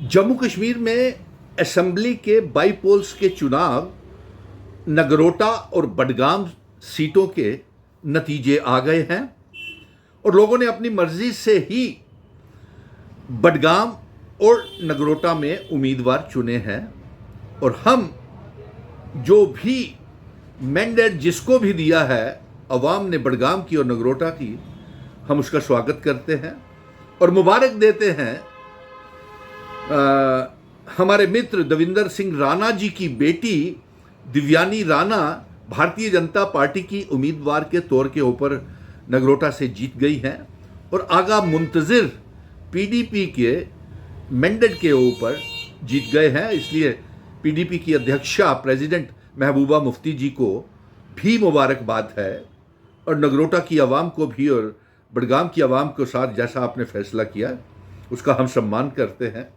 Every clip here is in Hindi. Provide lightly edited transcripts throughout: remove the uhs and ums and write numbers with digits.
जम्मू कश्मीर में असेंबली के बाईपोल्स के चुनाव नगरोटा और बडगाम सीटों के नतीजे आ गए हैं और लोगों ने अपनी मर्जी से ही बडगाम और नगरोटा में उम्मीदवार चुने हैं। और हम जो भी मैंडेट जिसको भी दिया है अवाम ने बडगाम की और नगरोटा की, हम उसका स्वागत करते हैं और मुबारक देते हैं हमारे मित्र देविंदर सिंह राणा जी की बेटी दिव्यानी राणा भारतीय जनता पार्टी की उम्मीदवार के तौर के ऊपर नगरोटा से जीत गई हैं और आगा मुंतजिर पीडीपी के मैंडेट के ऊपर जीत गए हैं। इसलिए पीडीपी की अध्यक्षा प्रेसिडेंट महबूबा मुफ्ती जी को भी मुबारकबाद है और नगरोटा की आवाम को भी और बडगाम की आवाम के साथ जैसा आपने फैसला किया उसका हम सम्मान करते हैं।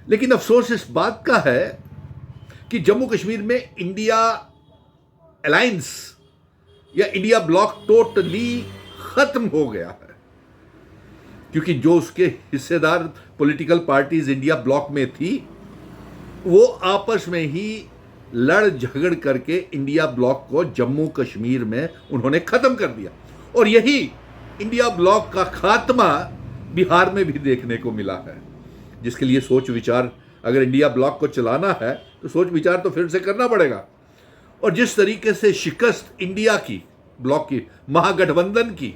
लेकिन अफसोस इस बात का है कि जम्मू कश्मीर में इंडिया अलायंस या इंडिया ब्लॉक टोटली खत्म हो गया है, क्योंकि जो उसके हिस्सेदार पॉलिटिकल पार्टीज इंडिया ब्लॉक में थी वो आपस में ही लड़ झगड़ करके इंडिया ब्लॉक को जम्मू कश्मीर में उन्होंने खत्म कर दिया। और यही इंडिया ब्लॉक का खात्मा बिहार में भी देखने को मिला है, जिसके लिए सोच विचार, अगर इंडिया ब्लॉक को चलाना है तो सोच विचार तो फिर से करना पड़ेगा। और जिस तरीके से शिकस्त इंडिया की ब्लॉक की महागठबंधन की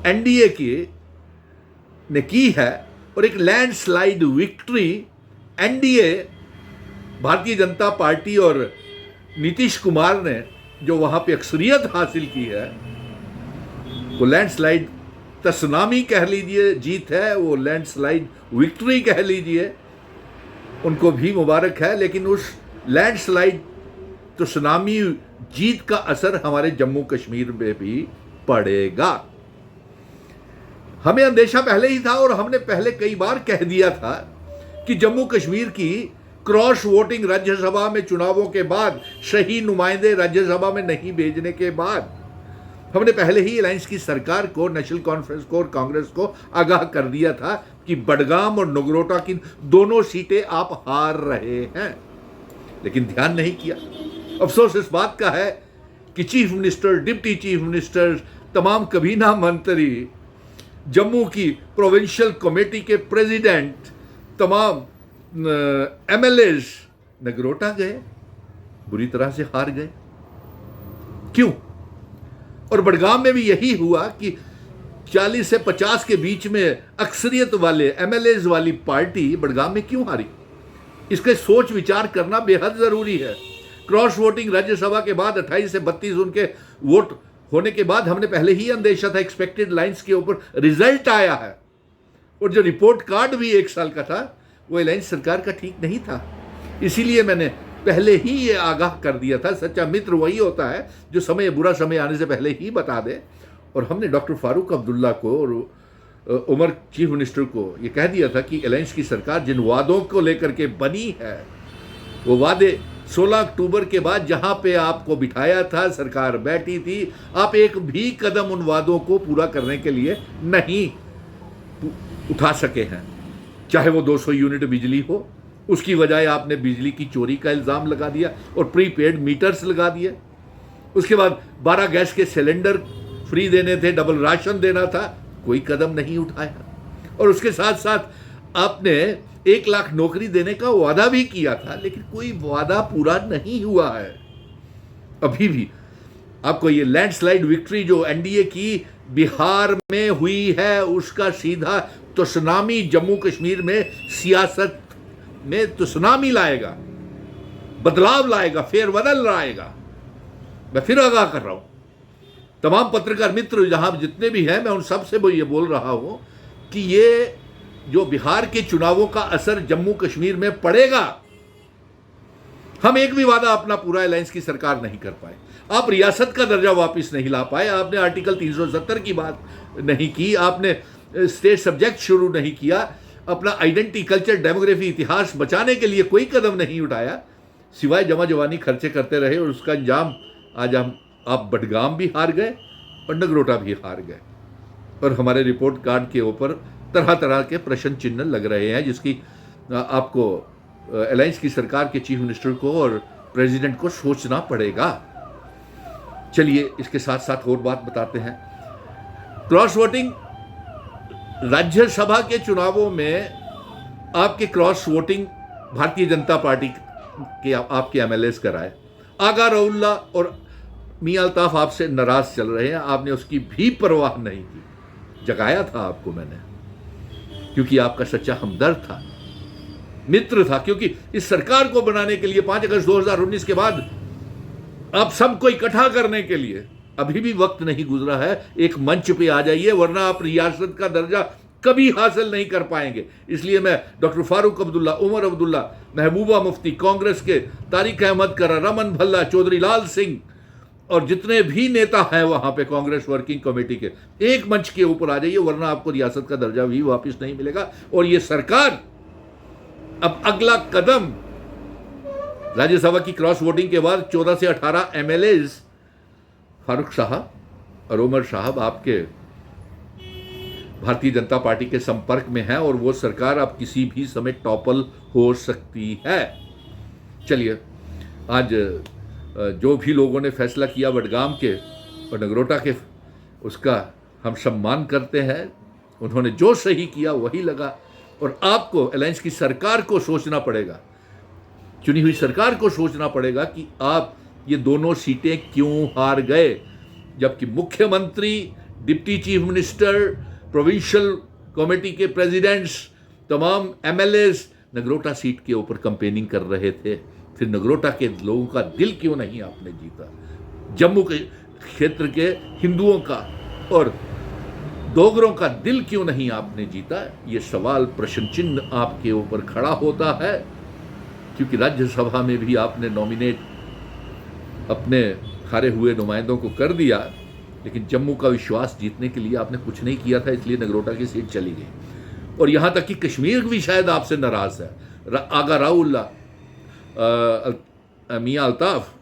एनडीए की ने की है और एक landslide victory NDA Bharatiya Janata party और नीतीश कुमार ने जो वहां पे अक्सरियत हासिल की है, वो लैंडस्लाइड तसुनामी कह लीजिए जीत है, वो लैंडस्लाइड विक्ट्री कह लीजिए, उनको भी मुबारक है। लेकिन उस लैंडस्लाइड तसुनामी जीत का असर हमारे जम्मू कश्मीर में भी पड़ेगा। हमें अंदेशा पहले ही था और हमने पहले कई बार कह दिया था कि जम्मू कश्मीर की क्रॉस वोटिंग राज्यसभा में चुनावों के बाद सही नुमाइंदे राज्यसभा में नहीं भेजने के बाद हमने पहले ही अलायंस की सरकार को, नेशनल कॉन्फ्रेंस को और कांग्रेस को आगाह कर दिया था कि बडगाम और नगरोटा की दोनों सीटें आप हार रहे हैं, लेकिन ध्यान नहीं किया। अफसोस इस बात का है कि chief minister, deputy chief minister, तमाम कबीना मंत्री, जम्मू की प्रोविंशियल कमेटी के प्रेसिडेंट, तमाम एमएलएज नगरोटा गए, बुरी तरह से हार गए। क्यों? और बडगाम में भी यही हुआ कि 40 से 50 के बीच में अक्सरियत वाले एमएलएज वाली पार्टी बडगाम में क्यों हारी, इसके सोच विचार करना बेहद जरूरी है। क्रॉस वोटिंग राज्यसभा के बाद 28 से 32 उनके वोट होने के बाद हमने पहले ही अंदेशा था, एक्सपेक्टेड लाइंस के ऊपर रिजल्ट आया है और जो रिपोर्ट कार्ड भी 1 साल का था वो अलायंस सरकार का ठीक नहीं था। इसीलिए मैंने पहले ही ये आगाह कर दिया था। सच्चा मित्र वही होता है जो समय, बुरा समय आने से पहले ही बता दे। और हमने डॉक्टर फारूक अब्दुल्ला को और उमर चीफ मिनिस्टर को ये कह दिया था कि अलायंस की सरकार जिन वादों को लेकर के बनी है वो वादे 16 अक्टूबर के बाद जहां पे आपको बिठाया था, सरकार बैठी थी, आप एक भी कदम उन वादों को पूरा करने के लिए नहीं उठा सके हैं। चाहे वो 200 यूनिट बिजली हो, उसकी बजाय आपने बिजली की चोरी का इल्ज़ाम लगा दिया और प्रीपेड मीटर्स लगा दिए। उसके बाद 12 गैस के सिलेंडर फ्री देने थे, डबल राशन देना था, कोई कदम नहीं उठाया। और उसके साथ साथ आपने 1 लाख नौकरी देने का वादा भी किया था, लेकिन कोई वादा पूरा नहीं हुआ है अभी भी। आपको ये लैंडस्लाइड विक्ट्री जो एनडीए की बिहार में हुई है उसका सीधा तुसनामी जम्मू कश्मीर में सियासत में तुसनामी लाएगा, बदलाव लाएगा, फेरबदल लाएगा। मैं फिर आगाह कर रहा हूं, तमाम पत्रकार मित्र जहां जितने भी हैं, मैं उन सब से ये बोल रहा हूं कि ये जो बिहार के चुनावों का असर जम्मू कश्मीर में पड़ेगा। हम एक भी वादा अपना पूरा अलायंस की सरकार नहीं कर पाए। आप रियासत का दर्जा वापस नहीं ला पाए, आपने आर्टिकल 370 की बात नहीं की, आपने स्टेट सब्जेक्ट शुरू नहीं किया, अपना आइडेंटिटी, कल्चर, डेमोग्राफी, इतिहास बचाने के लिए कोई कदम नहीं उठाया, सिवाय जमा जवानी खर्चे करते रहे। और उसका अंजाम आज आप बडगाम भी हार गए और नगरोटा भी हार गए। और हमारे रिपोर्ट कार्ड के ऊपर तरह तरह के प्रश्न चिन्ह लग रहे हैं, जिसकी आपको अलायंस की सरकार के चीफ मिनिस्टर को और प्रेसिडेंट को सोचना पड़ेगा। चलिए इसके साथ साथ और बात बताते हैं। क्रॉस वोटिंग राज्यसभा के चुनावों में आपके cross voting Bharatiya Janata party के आपके एमएलएस कराए। आगा रउल्ला और मियां अल्ताफ आपसे नाराज चल रहे हैं, आपने उसकी भी परवाह नहीं की। जगाया था आपको मैंने, क्योंकि आपका सच्चा हमदर्द था, मित्र था। क्योंकि इस सरकार को बनाने के लिए 5 अगस्त 2019 के बाद आप सबको इकट्ठा करने के लिए अभी भी वक्त नहीं गुजरा है। एक मंच पे आ जाइए, वरना आप रियासत का दर्जा कभी हासिल नहीं कर पाएंगे। इसलिए मैं डॉक्टर फारूक अब्दुल्ला, उमर अब्दुल्ला, महबूबा मुफ्ती, कांग्रेस के तारिक अहमद करा, रमन भल्ला, चौधरी लाल सिंह और जितने भी नेता हैं वहां पे कांग्रेस वर्किंग कमेटी के, एक मंच के ऊपर आ जाइए, वरना आपको रियासत का दर्जा भी वापस नहीं मिलेगा। और ये सरकार अब अगला कदम राज्यसभा की क्रॉस वोटिंग के बाद 14 से 18 एमएलएज फारूक साहब और उमर साहब आपके भारतीय जनता पार्टी के संपर्क में है, और वो सरकार अब किसी भी समय टॉपल हो सकती है। चलिए, आज जो भी लोगों ने फैसला किया वडगाम के और नगरोटा के, उसका हम सम्मान करते हैं। उन्होंने जो सही किया वही लगा, और आपको अलायंस की सरकार को सोचना पड़ेगा, चुनी हुई सरकार को सोचना पड़ेगा कि आप ये दोनों सीटें क्यों हार गए, जबकि मुख्यमंत्री, deputy chief minister, provincial committee के प्रेसिडेंट्स, तमाम एमएलएस नगरोटा सीट के ऊपर कैंपेनिंग कर रहे थे। फिर नगरोटा के लोगों का दिल क्यों नहीं आपने जीता? जम्मू के क्षेत्र के हिंदुओं का और डोगरों का दिल क्यों नहीं आपने जीता? ये सवाल, प्रश्न चिन्ह आपके ऊपर खड़ा होता है, क्योंकि राज्यसभा में भी आपने नॉमिनेट अपने हारे हुए नुमाइंदों को कर दिया, लेकिन जम्मू का विश्वास जीतने के लिए आपने कुछ नहीं किया था, इसलिए नगरोटा की सीट चली गई। और यहाँ तक कि कश्मीर भी शायद आपसे नाराज है। आगा राउल्ला, मियां अल्ताफ